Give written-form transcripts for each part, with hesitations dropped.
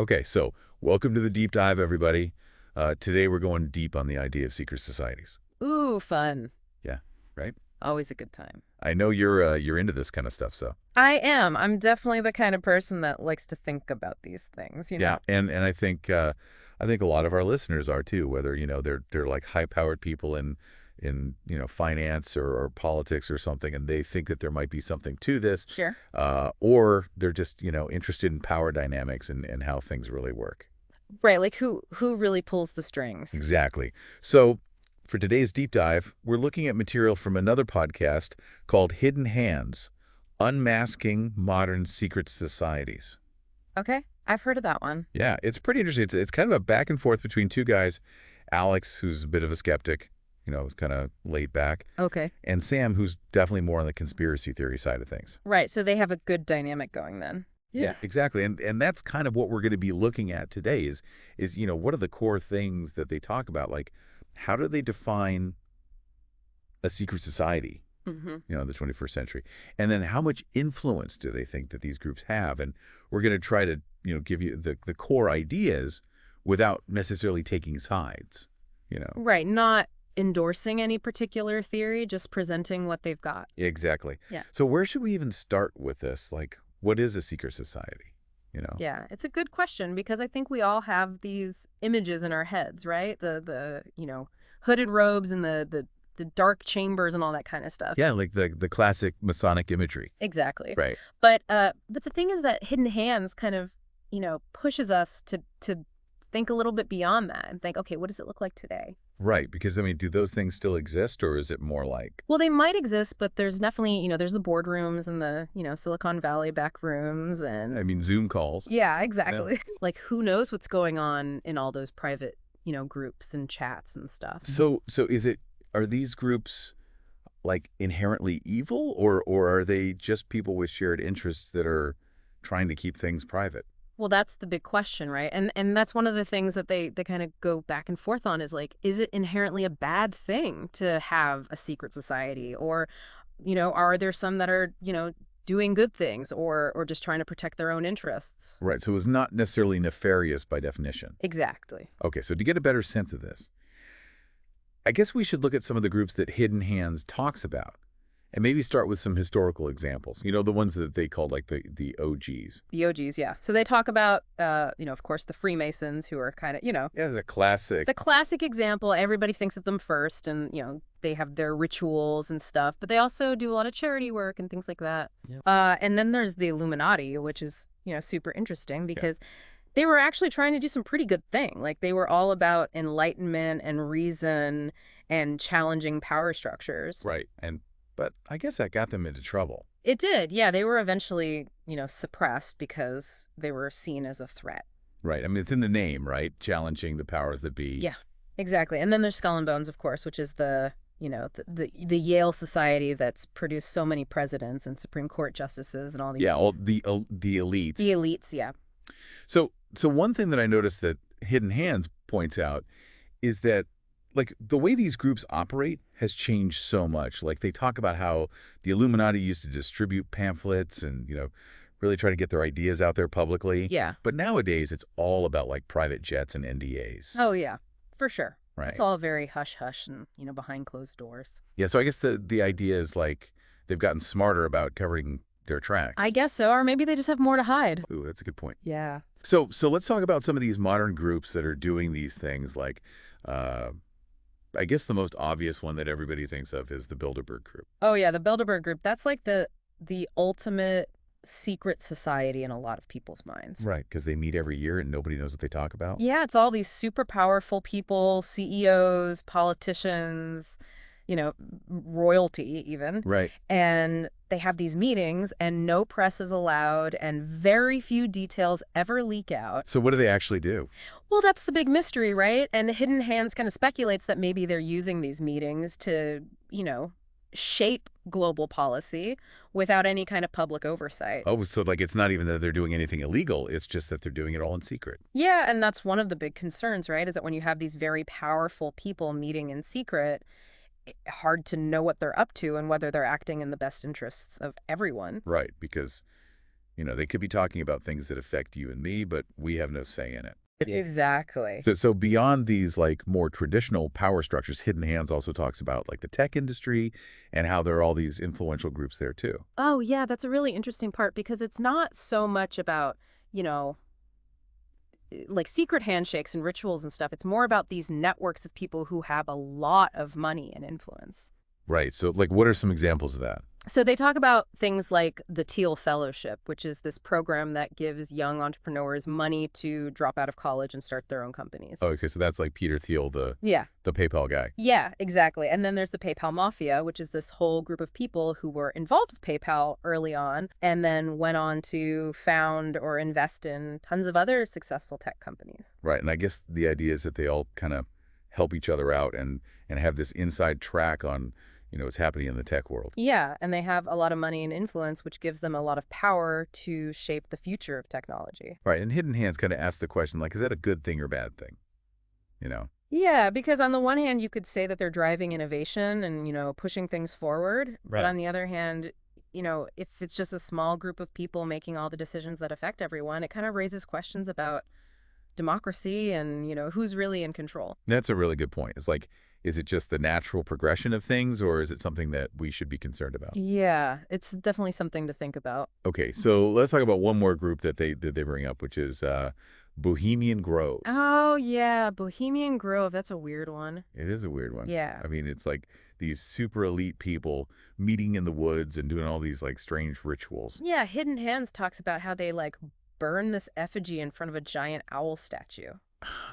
Okay, so welcome to the deep dive, everybody. Today we're going deep on the idea of secret societies. Ooh, fun. Yeah, right? Always a good time. I know you're into this kind of stuff, so. I am. I'm definitely the kind of person that likes to think about these things, Yeah, and I think a lot of our listeners are too, whether, they're like high-powered people in finance or politics or something, and they think that there might be something to this, Sure. or they're just, interested in power dynamics and how things really work. Right, like who really pulls the strings? Exactly. So for today's deep dive, we're looking at material from another podcast called Hidden Hands, Unmasking Modern Secret Societies. Okay, I've heard of that one. Yeah, it's pretty interesting. It's kind of a back and forth between two guys, Alex, who's a bit of a skeptic, kind of laid back, Okay. and Sam, who's definitely more on the conspiracy theory side of things. Right, so they have a good dynamic going then. Yeah, exactly. And that's kind of what we're going to be looking at today is what are the core things that they talk about? Like, how do they define a secret society, Mm-hmm. in the 21st century? And then how much influence do they think that these groups have? And we're going to try to, give you the core ideas without necessarily taking sides. Right, not endorsing any particular theory, just presenting what they've got. Exactly. Yeah. So where should we even start with this? Like, what is a secret society? Yeah, it's a good question because I think we all have these images in our heads, right? The hooded robes and the dark chambers and all that kind of stuff. Yeah, like the classic Masonic imagery. Exactly. Right. But the thing is that Hidden Hands kind of, pushes us to think a little bit beyond that and think, okay, what does it look like today? Right, because do those things still exist, or is it more like? Well, they might exist, but there's definitely, there's the boardrooms and the, Silicon Valley back rooms and Zoom calls. yeah, exactly. Like who knows what's going on in all those private, groups and chats and stuff. So are these groups like inherently evil, or are they just people with shared interests that are trying to keep things private? Well, that's the big question, right? And that's one of the things that they kind of go back and forth on is like, is it inherently a bad thing to have a secret society? Or, are there some that are, doing good things or just trying to protect their own interests? Right, so it's not necessarily nefarious by definition. Exactly. Okay, so to get a better sense of this, I guess we should look at some of the groups that Hidden Hands talks about. And maybe start with some historical examples. The ones that they call like the OGs. The OGs, yeah. So they talk about, of course, the Freemasons, who are kind of, Yeah, the classic. the classic example. Everybody thinks of them first, and they have their rituals and stuff. But they also do a lot of charity work and things like that. Yeah. And then there's the Illuminati, which is super interesting because they were actually trying to do some pretty good thing. Like they were all about enlightenment and reason and challenging power structures. Right, but I guess that got them into trouble. It did, yeah. They were eventually, suppressed because they were seen as a threat. Right, it's in the name, right? Challenging the powers that be. Yeah, exactly. And then there's Skull and Bones, of course, which is the Yale Society that's produced so many presidents and Supreme Court justices and all these. Yeah, all the elites. The elites, yeah. So one thing that I noticed that Hidden Hands points out is that like the way these groups operate has changed so much. Like they talk about how the Illuminati used to distribute pamphlets and, really try to get their ideas out there publicly. Yeah. But nowadays it's all about like private jets and NDAs. Oh, yeah, for sure. Right. It's all very hush-hush and, behind closed doors. Yeah, so I guess the idea is like they've gotten smarter about covering their tracks. I guess so, or maybe they just have more to hide. Ooh, that's a good point. Yeah. So let's talk about some of these modern groups that are doing these things like I guess the most obvious one that everybody thinks of is the Bilderberg Group. Oh, yeah, the Bilderberg Group. That's like the ultimate secret society in a lot of people's minds. Right, because they meet every year and nobody knows what they talk about. Yeah, it's all these super powerful people, CEOs, politicians, royalty even. Right. And they have these meetings and no press is allowed and very few details ever leak out. So what do they actually do? Well, that's the big mystery, right? And Hidden Hands kind of speculates that maybe they're using these meetings to, shape global policy without any kind of public oversight. Oh, so like it's not even that they're doing anything illegal. It's just that they're doing it all in secret. Yeah, and that's one of the big concerns, right? Is that when you have these very powerful people meeting in secret, hard to know what they're up to and whether they're acting in the best interests of everyone. Right, because, They could be talking about things that affect you and me, but we have no say in it. Exactly. So beyond these like more traditional power structures, Hidden Hands also talks about like the tech industry and how there are all these influential groups there too. Oh, yeah, that's a really interesting part because it's not so much about, you know, like secret handshakes and rituals and stuff. It's more about these networks of people who have a lot of money and influence. Right. So like what are some examples of that? So they talk about things like the Teal Fellowship, which is this program that gives young entrepreneurs money to drop out of college and start their own companies. Oh, okay, so that's like Peter Thiel, Yeah. the PayPal guy. Yeah, exactly. And then there's the PayPal Mafia, which is this whole group of people who were involved with PayPal early on and then went on to found or invest in tons of other successful tech companies. Right. And I guess the idea is that they all kind of help each other out and have this inside track on what's happening in the tech world. Yeah, and they have a lot of money and influence, which gives them a lot of power to shape the future of technology. Right. And Hidden Hands kind of asks the question, like, is that a good thing or bad thing? Yeah, because on the one hand, you could say that they're driving innovation and, pushing things forward. Right. But on the other hand, if it's just a small group of people making all the decisions that affect everyone, it kind of raises questions about democracy and, who's really in control. That's a really good point. It's like, is it just the natural progression of things, or is it something that we should be concerned about? Yeah, it's definitely something to think about. Okay, so let's talk about one more group that they bring up, which is Bohemian Grove. Oh, yeah, Bohemian Grove. That's a weird one. It is a weird one. Yeah. I mean, it's like these super elite people meeting in the woods and doing all these like strange rituals. Yeah, Hidden Hands talks about how they burn this effigy in front of a giant owl statue.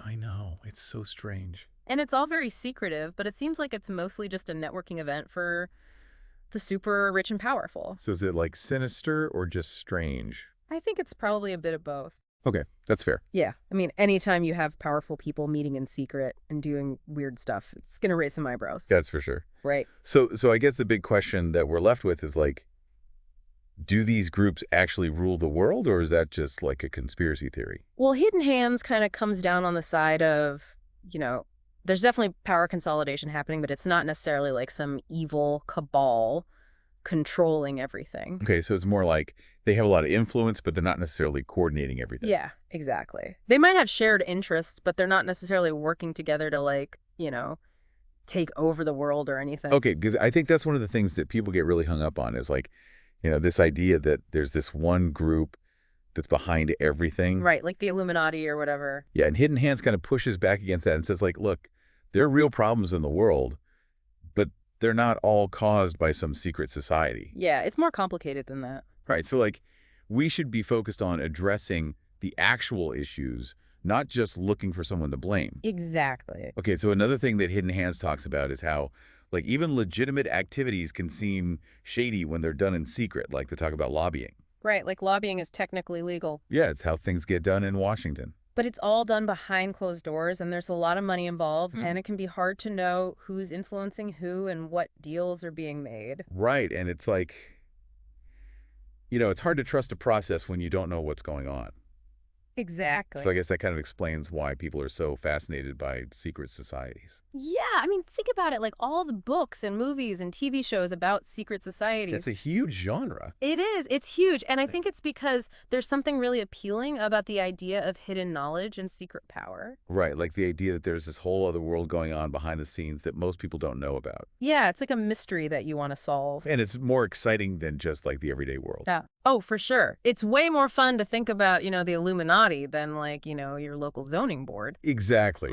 I know. It's so strange. And it's all very secretive, but it seems like it's mostly just a networking event for the super rich and powerful. So is it like sinister or just strange? I think it's probably a bit of both. Okay, that's fair. Yeah. I mean, anytime you have powerful people meeting in secret and doing weird stuff, it's going to raise some eyebrows. That's for sure. Right. So I guess the big question that we're left with is like, do these groups actually rule the world, or is that just like a conspiracy theory? Well, Hidden Hands kind of comes down on the side of, there's definitely power consolidation happening, but it's not necessarily like some evil cabal controlling everything. Okay, so it's more like they have a lot of influence, but they're not necessarily coordinating everything. Yeah, exactly. They might have shared interests, but they're not necessarily working together to take over the world or anything. Okay, because I think that's one of the things that people get really hung up on is like, this idea that there's this one group that's behind everything. Right, like the Illuminati or whatever. Yeah, and Hidden Hands kind of pushes back against that and says like, look, there are real problems in the world, but they're not all caused by some secret society. Yeah, it's more complicated than that. Right, so like we should be focused on addressing the actual issues, not just looking for someone to blame. Exactly. Okay, so another thing that Hidden Hands talks about is how like even legitimate activities can seem shady when they're done in secret, like they talk about lobbying. Right, like lobbying is technically legal. Yeah, it's how things get done in Washington. But it's all done behind closed doors, and there's a lot of money involved, and it can be hard to know who's influencing who and what deals are being made. Right, and it's like, it's hard to trust a process when you don't know what's going on. Exactly. So I guess that kind of explains why people are so fascinated by secret societies. Yeah, I mean, think about it, like all the books and movies and TV shows about secret societies. It's a huge genre. It is. It's huge. And I think it's because there's something really appealing about the idea of hidden knowledge and secret power. Right, like the idea that there's this whole other world going on behind the scenes that most people don't know about. Yeah, it's like a mystery that you want to solve. And it's more exciting than just like the everyday world. Yeah. Oh, for sure. It's way more fun to think about, the Illuminati than your local zoning board. Exactly.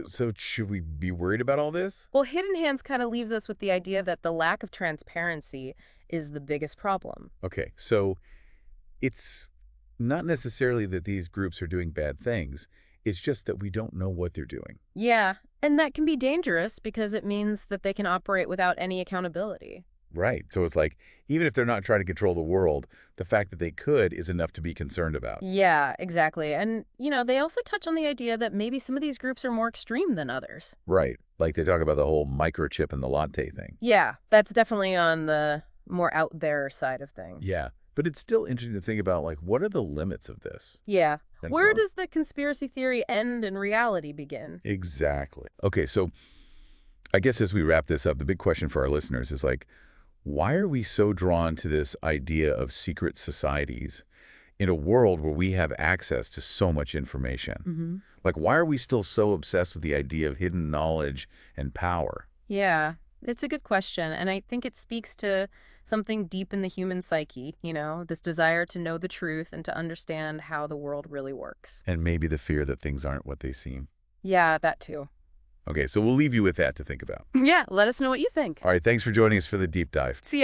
So should we be worried about all this? Well, Hidden Hands kind of leaves us with the idea that the lack of transparency is the biggest problem. Okay, so it's not necessarily that these groups are doing bad things. It's just that we don't know what they're doing. Yeah, and that can be dangerous because it means that they can operate without any accountability. Right. So it's like, even if they're not trying to control the world, the fact that they could is enough to be concerned about. Yeah, exactly. And, they also touch on the idea that maybe some of these groups are more extreme than others. Right. Like they talk about the whole microchip and the latte thing. Yeah, that's definitely on the more out there side of things. Yeah. But it's still interesting to think about, like, what are the limits of this? Yeah. Where does the conspiracy theory end and reality begin? Exactly. Okay, so I guess as we wrap this up, the big question for our listeners is like, why are we so drawn to this idea of secret societies? in a world where we have access to so much information? Mm-hmm. Like, why are we still so obsessed with the idea of hidden knowledge and power? Yeah, it's a good question. And I think it speaks to something deep in the human psyche, this desire to know the truth and to understand how the world really works. And maybe the fear that things aren't what they seem. Yeah, that too. Okay, so we'll leave you with that to think about. Yeah, let us know what you think. All right, thanks for joining us for the deep dive. See ya.